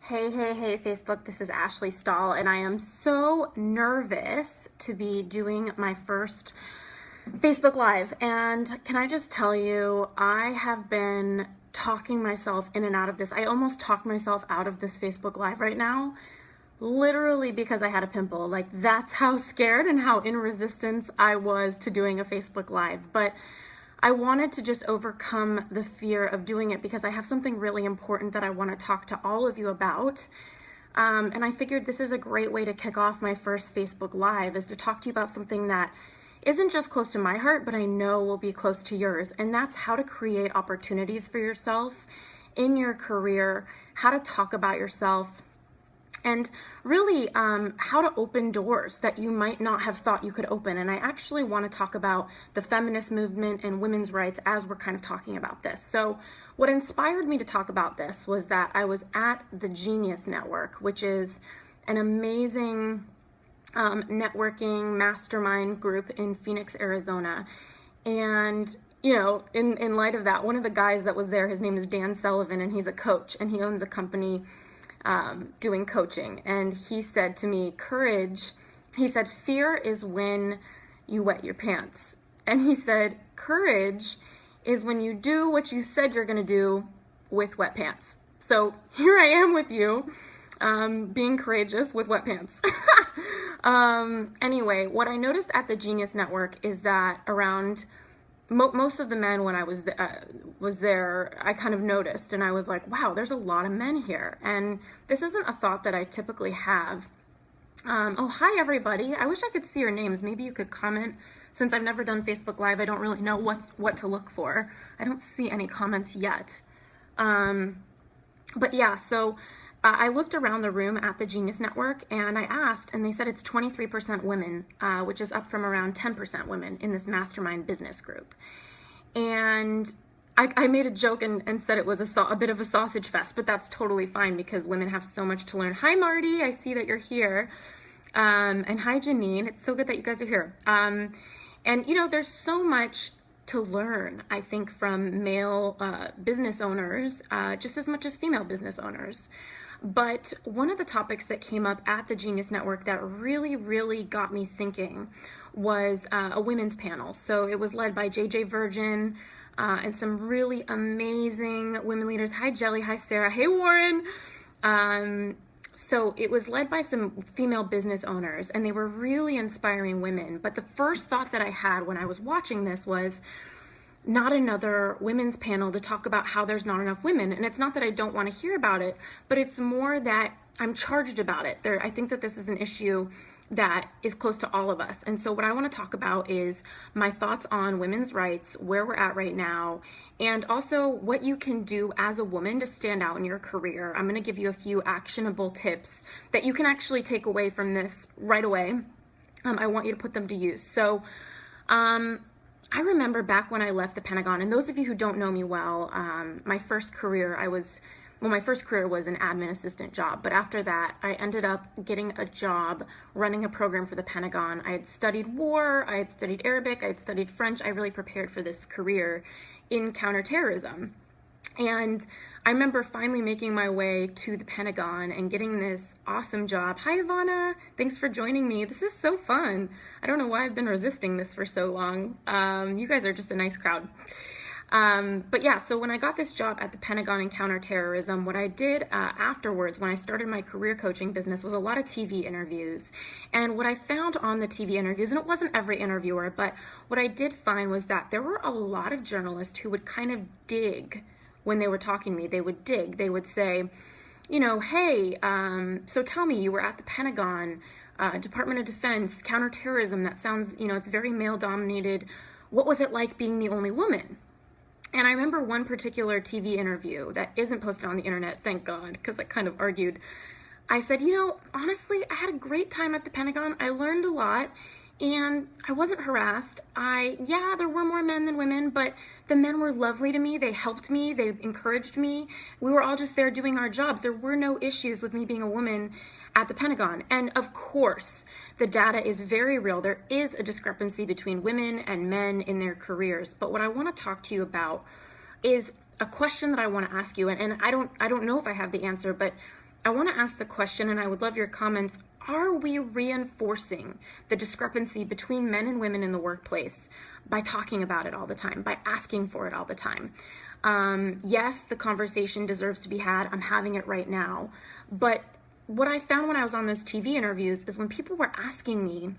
Hey, Facebook, this is Ashley Stahl, and I am so nervous to be doing my first Facebook Live. And can I just tell you, I have been talking myself in and out of this. I almost talked myself out of this Facebook Live right now, literally because I had a pimple. Like, that's how scared and how in resistance I was to doing a Facebook Live. But I wanted to just overcome the fear of doing it because I have something really important that I want to talk to all of you about. And I figured this is a great way to kick off my first Facebook Live, is to talk to you about something that isn't just close to my heart, but I know will be close to yours. And that's how to create opportunities for yourself in your career, how to talk about yourself, and really how to open doors that you might not have thought you could open. And I actually want to talk about the feminist movement and women's rights as we're kind of talking about this. So what inspired me to talk about this was that I was at the Genius Network, which is an amazing networking mastermind group in Phoenix, Arizona. And in light of that, one of the guys that was there, his name is Dan Sullivan, and he's a coach, and he owns a company doing coaching. And he said to me, he said, fear is when you wet your pants. And he said, courage is when you do what you said you're going to do with wet pants. So here I am with you, being courageous with wet pants. Anyway, what I noticed at the Genius Network is that around most of the men, when I was there, I kind of noticed, and I was like, wow, there's a lot of men here. And this isn't a thought that I typically have. Oh, hi, everybody. I wish I could see your names. Maybe you could comment. Since I've never done Facebook Live, I don't really know what to look for. I don't see any comments yet. But yeah, so I looked around the room at the Genius Network, and I asked, and they said it's 23% women, which is up from around 10% women in this mastermind business group. And I made a joke and said it was a bit of a sausage fest, but that's totally fine because women have so much to learn. Hi, Marty. I see that you're here. And hi, Janine. It's so good that you guys are here. And, there's so much to learn, I think, from male business owners, just as much as female business owners. But one of the topics that came up at the Genius Network that really, really got me thinking was a women's panel. So it was led by JJ Virgin and some really amazing women leaders. Hi, Jelly. Hi, Sarah. Hey, Warren. So it was led by some female business owners, and they were really inspiring women. But the first thought that I had when I was watching this was, not another women's panel to talk about how there's not enough women. And it's not that I don't want to hear about it, but it's more that I'm charged about it. I think that this is an issue that is close to all of us. And so what I want to talk about is my thoughts on women's rights, where we're at right now, and also what you can do as a woman to stand out in your career. I'm going to give you a few actionable tips that you can actually take away from this right away. I want you to put them to use. So, I remember back when I left the Pentagon, and those of you who don't know me well, my first career was an admin assistant job. But after that, I ended up getting a job running a program for the Pentagon. I had studied war, I had studied Arabic, I had studied French. I really prepared for this career in counterterrorism. And I remember finally making my way to the Pentagon and getting this awesome job. Hi, Ivana. Thanks for joining me. This is so fun. I don't know why I've been resisting this for so long. You guys are just a nice crowd. But yeah, so when I got this job at the Pentagon in counterterrorism, what I did afterwards when I started my career coaching business was a lot of TV interviews. And what I found on the TV interviews, and it wasn't every interviewer, but what I did find was that there were a lot of journalists who would kind of dig when they were talking to me. They would dig. They would say, hey, so tell me, you were at the Pentagon, Department of Defense, counterterrorism. That sounds, it's very male dominated. What was it like being the only woman? And I remember one particular TV interview that isn't posted on the internet, thank God, because I kind of argued. I said, honestly, I had a great time at the Pentagon. I learned a lot. And I wasn't harassed. There were more men than women, but the men were lovely to me. They helped me. They encouraged me. We were all just there doing our jobs. There were no issues with me being a woman at the Pentagon. And of course, the data is very real. There is a discrepancy between women and men in their careers. But what I want to talk to you about is a question that I want to ask you. And I don't know if I have the answer, but I want to ask the question, and I would love your comments. Are we reinforcing the discrepancy between men and women in the workplace by talking about it all the time, by asking for it all the time? Yes, the conversation deserves to be had. I'm having it right now. But what I found when I was on those TV interviews is when people were asking me,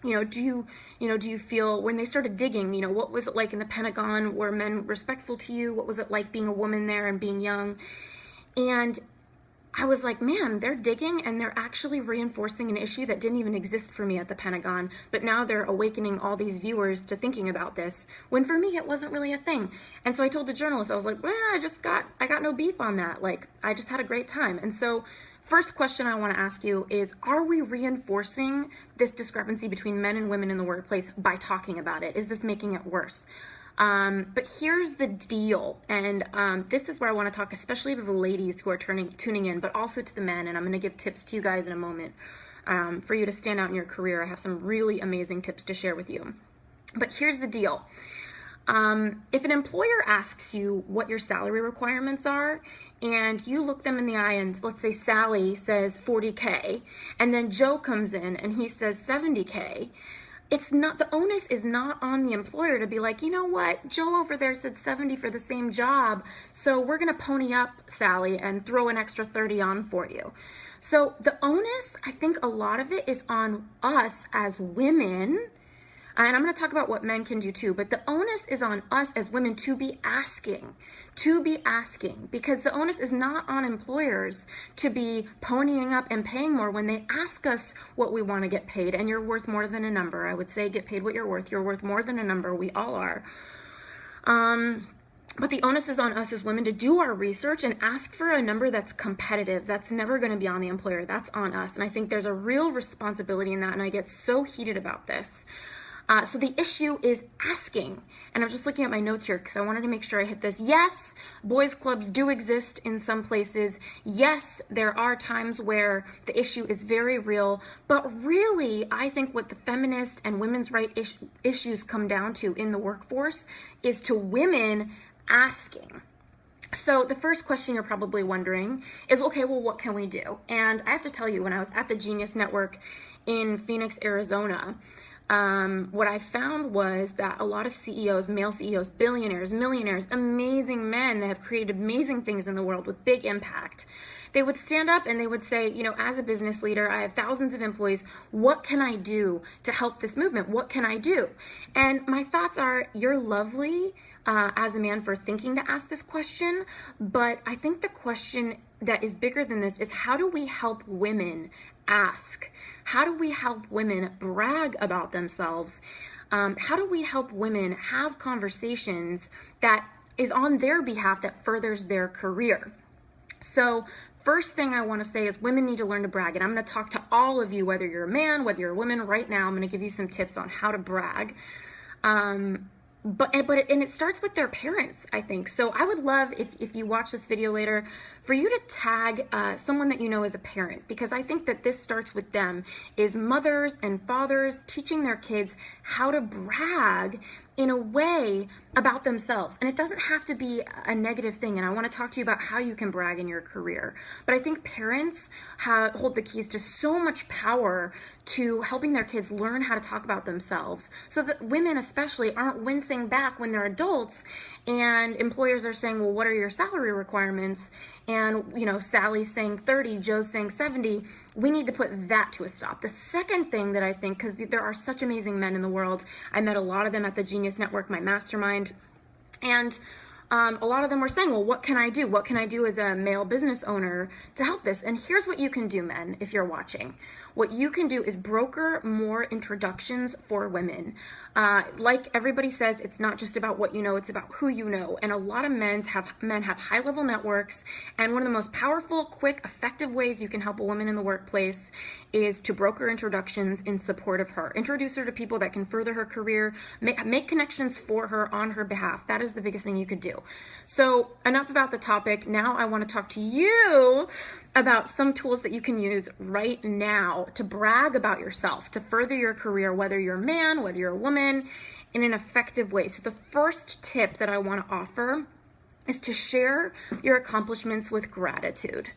do you feel, when they started digging, what was it like in the Pentagon? Were men respectful to you? What was it like being a woman there and being young? And I was like, man, they're digging and they're actually reinforcing an issue that didn't even exist for me at the Pentagon, but now they're awakening all these viewers to thinking about this, when for me it wasn't really a thing. And so I told the journalist, I was like, well, I got no beef on that. Like, I just had a great time. And so first question I want to ask you is, are we reinforcing this discrepancy between men and women in the workplace by talking about it? Is this making it worse? But here's the deal, and this is where I want to talk especially to the ladies who are tuning in, but also to the men, and I'm going to give tips to you guys in a moment for you to stand out in your career. I have some really amazing tips to share with you. But here's the deal. If an employer asks you what your salary requirements are, and you look them in the eye and let's say Sally says 40K, and then Joe comes in and he says 70K, it's not, the onus is not on the employer to be like, you know what, Joe over there said 70 for the same job, so we're going to pony up, Sally, and throw an extra 30 on for you. So the onus, I think a lot of it is on us as women, and I'm going to talk about what men can do too, but the onus is on us as women to be asking, because the onus is not on employers to be ponying up and paying more when they ask us what we want to get paid. And you're worth more than a number. I would say get paid what you're worth. You're worth more than a number. We all are. But the onus is on us as women to do our research and ask for a number that's competitive. That's never going to be on the employer. That's on us. And I think there's a real responsibility in that. And I get so heated about this. So the issue is asking, and I'm just looking at my notes here because I wanted to make sure I hit this. Yes, boys clubs do exist in some places. Yes, there are times where the issue is very real, but really, I think what the feminist and women's rights issues come down to in the workforce is to women asking. So the first question you're probably wondering is, okay, well, what can we do? And I have to tell you, when I was at the Genius Network in Phoenix, Arizona, what I found was that a lot of CEOs, male CEOs, billionaires, millionaires, amazing men that have created amazing things in the world with big impact, they would stand up and they would say, as a business leader, I have thousands of employees. What can I do to help this movement? What can I do? And my thoughts are, you're lovely as a man for thinking to ask this question, but I think the question that is bigger than this is, how do we help women ask? How do we help women brag about themselves? How do we help women have conversations that is on their behalf that furthers their career? So first thing I want to say is women need to learn to brag. And I'm going to talk to all of you, whether you're a man, whether you're a woman, right now. I'm going to give you some tips on how to brag. But it starts with their parents, I think. So I would love, if you watch this video later, for you to tag someone that you know as a parent, because I think that this starts with them, is mothers and fathers teaching their kids how to brag in a way about themselves. And it doesn't have to be a negative thing. And I want to talk to you about how you can brag in your career. But I think parents hold the keys to so much power to helping their kids learn how to talk about themselves, so that women especially aren't wincing back when they're adults and employers are saying, well, what are your salary requirements? And, Sally's saying 30, Joe's saying 70. We need to put that to a stop. The second thing that I think, because there are such amazing men in the world, I met a lot of them at the Genius Network, my mastermind, and a lot of them were saying, well, what can I do? What can I do as a male business owner to help this? And here's what you can do, men, if you're watching. What you can do is broker more introductions for women. Like everybody says, it's not just about what you know, it's about who you know. And a lot of men have high-level networks, and one of the most powerful, quick, effective ways you can help a woman in the workplace is to broker introductions in support of her. Introduce her to people that can further her career, make connections for her on her behalf. That is the biggest thing you could do. So enough about the topic. Now I want to talk to you about some tools that you can use right now to brag about yourself, to further your career, whether you're a man, whether you're a woman, in an effective way. So the first tip that I want to offer is to share your accomplishments with gratitude.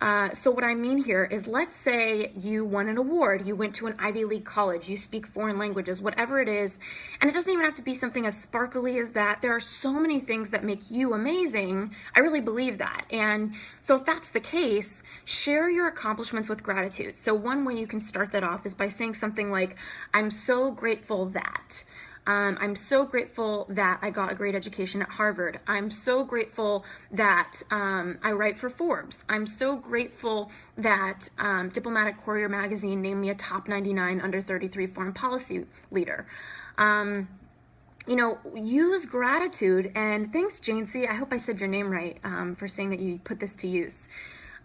So what I mean here is, let's say you won an award, you went to an Ivy League college, you speak foreign languages, whatever it is, and it doesn't even have to be something as sparkly as that. There are so many things that make you amazing. I really believe that. And so if that's the case, share your accomplishments with gratitude. So one way you can start that off is by saying something like, I'm so grateful that. I'm so grateful that I got a great education at Harvard. I'm so grateful that I write for Forbes. I'm so grateful that Diplomatic Courier magazine named me a top 99 under 33 foreign policy leader. You know, use gratitude. And thanks, Jane C. I hope I said your name right, for saying that you put this to use.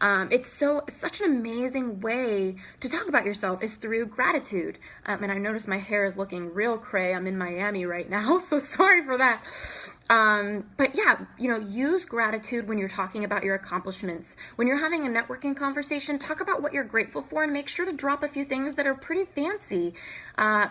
It's such an amazing way to talk about yourself is through gratitude. And I notice my hair is looking real cray. I'm in Miami right now, so sorry for that. But yeah, you know, use gratitude when you're talking about your accomplishments. When you're having a networking conversation, talk about what you're grateful for and make sure to drop a few things that are pretty fancy,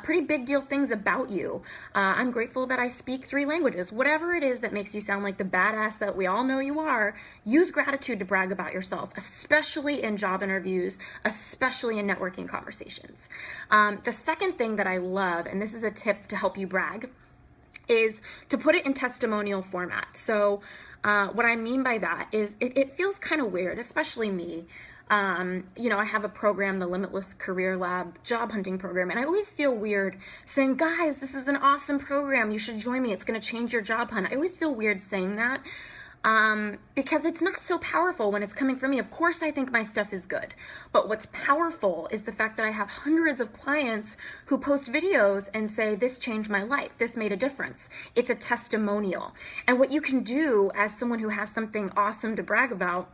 pretty big deal things about you. I'm grateful that I speak 3 languages. Whatever it is that makes you sound like the badass that we all know you are, use gratitude to brag about yourself, especially in job interviews, especially in networking conversations. The second thing that I love, and this is a tip to help you brag, is to put it in testimonial format. So what I mean by that is it feels kind of weird, especially me. You know, I have a program, the Limitless Career Lab job hunting program, and I always feel weird saying, guys, this is an awesome program. You should join me. It's going to change your job hunt. I always feel weird saying that. Because it's not so powerful when it's coming from me. Of course, I think my stuff is good, but what's powerful is the fact that I have hundreds of clients who post videos and say, this changed my life, this made a difference. It's a testimonial. And what you can do as someone who has something awesome to brag about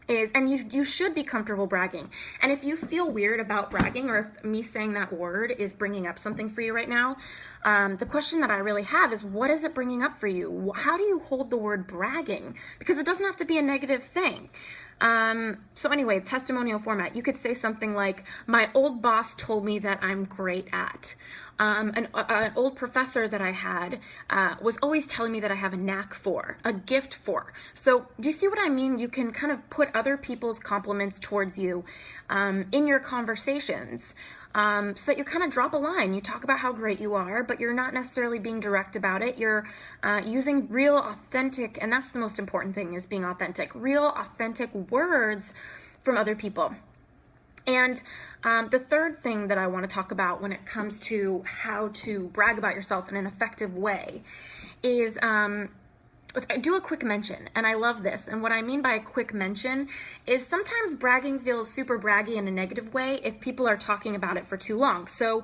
is, and you should be comfortable bragging. And if you feel weird about bragging, or if me saying that word is bringing up something for you right now, the question that I really have is, what is it bringing up for you? How do you hold the word bragging? Because it doesn't have to be a negative thing. So anyway, testimonial format, you could say something like, my old boss told me that I'm great at. An old professor that I had was always telling me that I have a knack for, a gift for. So do you see what I mean? You can kind of put other people's compliments towards you in your conversations, so that you kind of drop a line. You talk about how great you are, but you're not necessarily being direct about it. You're using real, authentic, and that's the most important thing, is being authentic, real, authentic words from other people. And the third thing that I want to talk about when it comes to how to brag about yourself in an effective way is do a quick mention. And I love this. And what I mean by a quick mention is sometimes bragging feels super braggy in a negative way if people are talking about it for too long. So,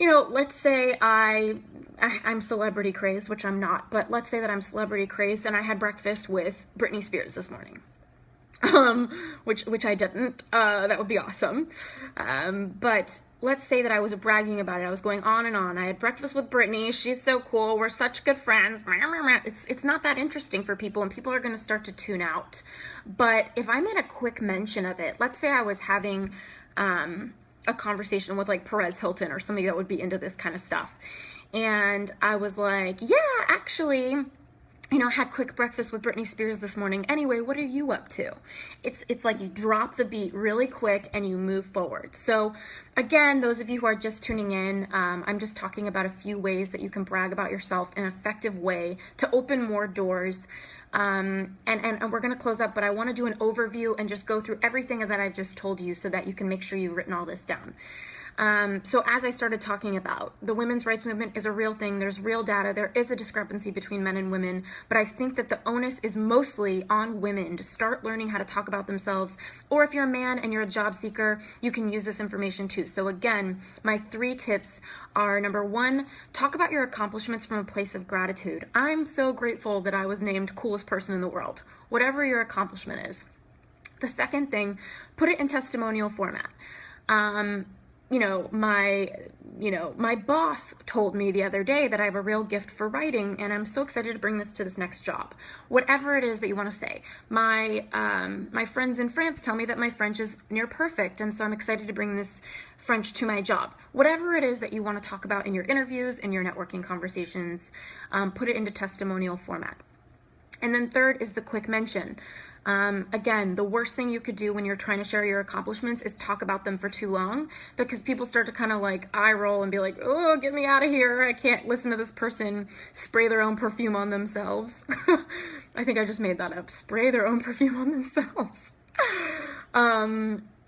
you know, let's say I'm celebrity crazed, which I'm not, but let's say that I'm celebrity crazed and I had breakfast with Britney Spears this morning. Which I didn't. That would be awesome. But let's say that I was bragging about it. I was going on and on. I had breakfast with Britney. She's so cool. We're such good friends. It's not that interesting for people, and people are going to start to tune out. But if I made a quick mention of it, let's say I was having a conversation with like Perez Hilton or somebody that would be into this kind of stuff, and I was like, yeah, actually, you know, I had quick breakfast with Britney Spears this morning. Anyway, what are you up to? It's like you drop the beat really quick and you move forward. So again, those of you who are just tuning in, I'm just talking about a few ways that you can brag about yourself in an effective way to open more doors. And we're going to close up, but I want to do an overview and just go through everything that I've just told you so that you can make sure you've written all this down. So as I started talking about, the women's rights movement is a real thing. There's real data. There is a discrepancy between men and women, but I think that the onus is mostly on women to start learning how to talk about themselves. Or if you're a man and you're a job seeker, you can use this information too. So again, my 3 tips are: number 1, talk about your accomplishments from a place of gratitude. I'm so grateful that I was named coolest person in the world, whatever your accomplishment is. The second thing, put it in testimonial format. My boss told me the other day that I have a real gift for writing, and I'm so excited to bring this to this next job. Whatever it is that you want to say. My friends in France tell me that my French is near perfect, and so I'm excited to bring this French to my job. Whatever it is that you want to talk about in your interviews and your networking conversations, put it into testimonial format. And then third is the quick mention. Again, the worst thing you could do when you're trying to share your accomplishments is talk about them for too long, because people start to kind of like eye roll and be like, oh, get me out of here. I can't listen to this person spray their own perfume on themselves. I think I just made that up. Spray their own perfume on themselves.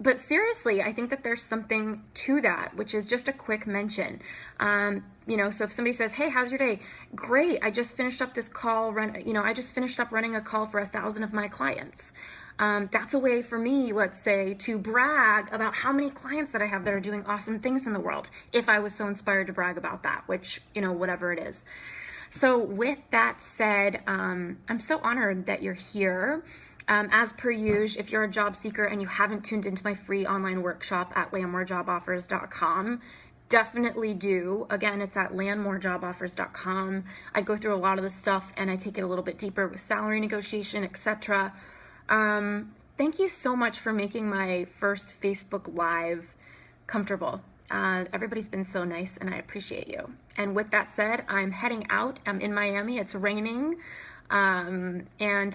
But seriously, I think that there's something to that, which is just a quick mention. So if somebody says, hey, how's your day? Great. I just finished up this call I just finished up running a call for 1,000 of my clients. That's a way for me, let's say, to brag about how many clients that I have that are doing awesome things in the world. If I was so inspired to brag about that, which, whatever it is. So with that said, I'm so honored that you're here. As per usual, if you're a job seeker and you haven't tuned into my free online workshop at landmorejoboffers.com, definitely do. Again, it's at landmorejoboffers.com. I go through a lot of the stuff and I take it a little bit deeper with salary negotiation, etc. Thank you so much for making my first Facebook Live comfortable. Everybody's been so nice and I appreciate you. And with that said, I'm heading out. I'm in Miami. It's raining. And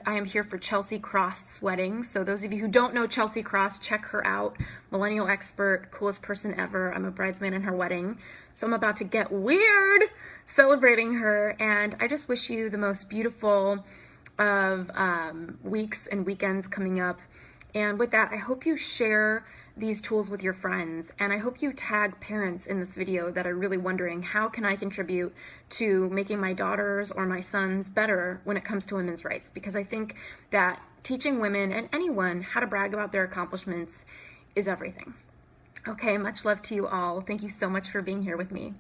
I am here for Chelsea Cross's wedding. So those of you who don't know Chelsea Cross, check her out. Millennial expert, coolest person ever. I'm a bridesmaid in her wedding. So I'm about to get weird celebrating her. And I just wish you the most beautiful of weeks and weekends coming up. And with that, I hope you share these tools with your friends, and I hope you tag parents in this video that are really wondering, how can I contribute to making my daughters or my sons better when it comes to women's rights? Because I think that teaching women and anyone how to brag about their accomplishments is everything. Okay, much love to you all. Thank you so much for being here with me.